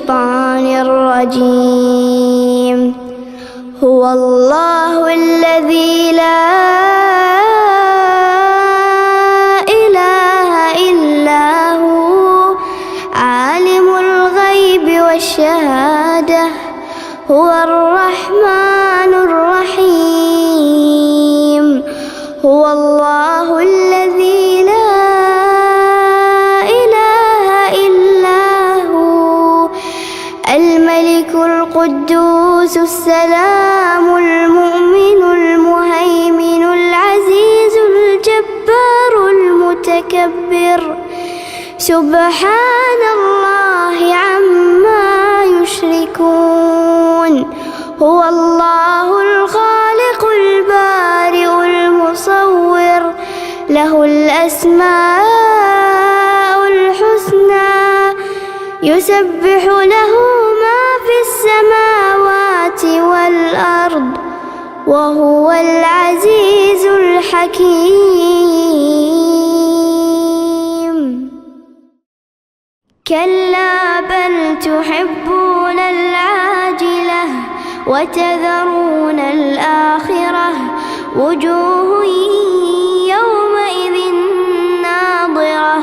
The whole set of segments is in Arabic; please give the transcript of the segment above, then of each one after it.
الشيطان الرجيم. هو الله الذي لا إله إلا هو عالم الغيب والشهادة هو الرحمن الرحيم. هو الله الذي لا إله إلا هو الملك القدوس السلام المؤمن المهيمن العزيز الجبار المتكبر سبحان الله عما يشركون. هو الله الخالق البارئ المصور له الأسماء الحسنى يسبح له ما في السماوات والأرض وهو العزيز الحكيم. كلا بل تحبون العاجلة وتذرون الآخرة وجوه يومئذ ناظرة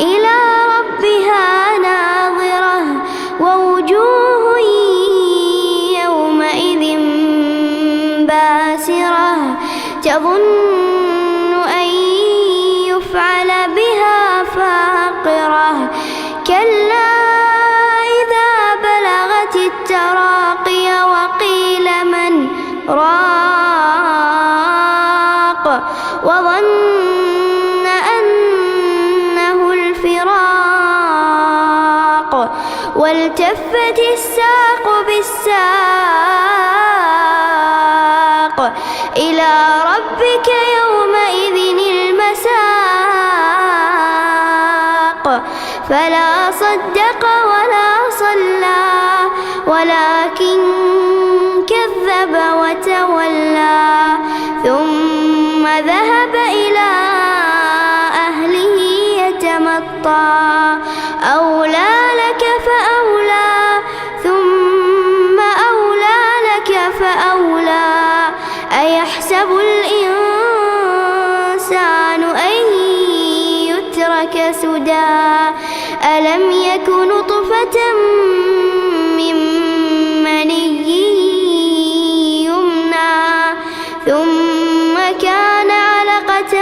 إلى ربها ناظرة ووجوه يومئذ باسرة تظن أن يفعل بها فاقرة. كلا إذا بلغت التراقي وقيل من راق وظن أنه الفراق والتفت الساق بالساق إلى ربك يومئذ المساق. فلا صدق ولا صلى ولكن كذب وتولى ثم ذهب إلى أهله يتمطى. أولى لك فأولى ثم أولى لك فأولى. أيحسب الإنسان أن يترك سدى ألم يك نطفة من مني يمنى ثم كان علقة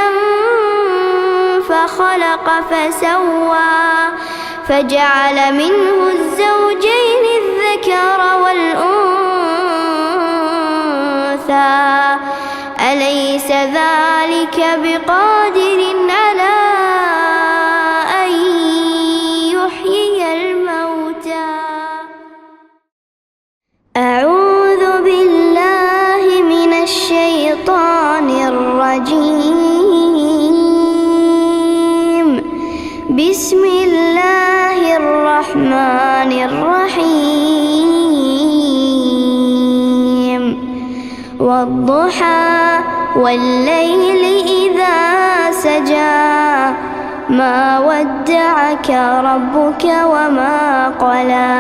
فخلق فسوى فجعل منه الزوجين الذكر والأنثى أليس ذلك بقادر على أن يحيي الموتى. أعوذ بالله من الشيطان الرجيم. بسم الله الرحمن الرحيم. والضحى والليل إذا سجى ما ودعك ربك وما قلى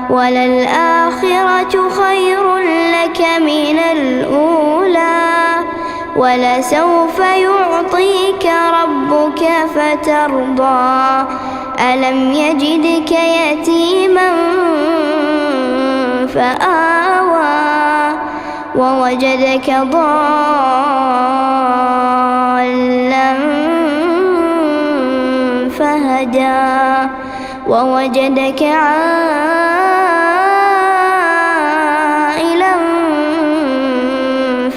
وللآخرة خير لك من الأولى ولسوف يعطيك ربك فترضى. ألم يجدك يتيما فآوى ووجدك ضالا فهدى ووجدك عائلا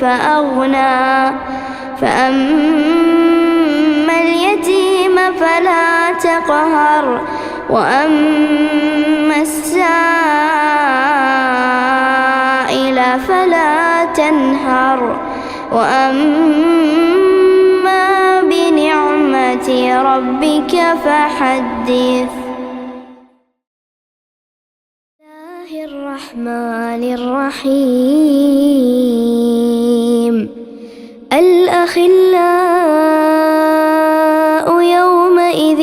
فأغنى. فأما اليتيم فلا تقهر وأما السائل فلا تنهر وأما بنعمة ربك فحدث. الله الرحمن الرحيم. الأخلاء يومئذ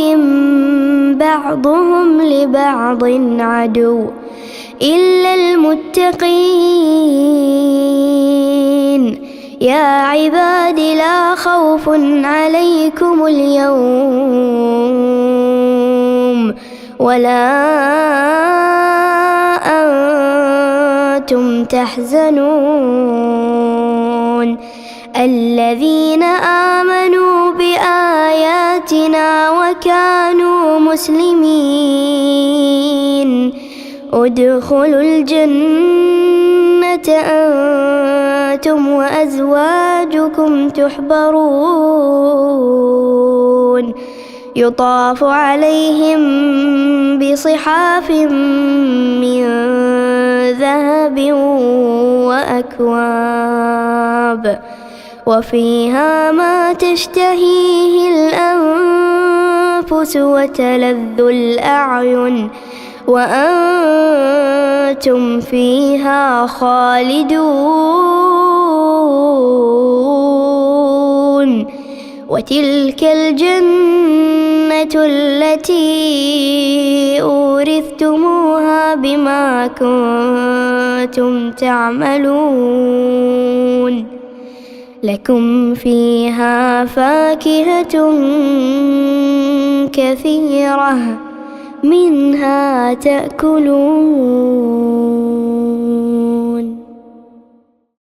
بعضهم لبعض عدو إلا المتقين. يا عباد لا خوف عليكم اليوم ولا أنتم تحزنون الذين آمنوا بآياتنا وكانوا مسلمين ادخلوا الجنة أنتم وأزواجكم تحبرون يطاف عليهم بصحاف من ذهب وأكواب وفيها ما تشتهيه الأنفس وتلذ الأعين وأنتم فيها خالدون وتلك الجنة التي أورثتموها بما كنتم تعملون لكم فيها فاكهة كثيرة منها تأكلون.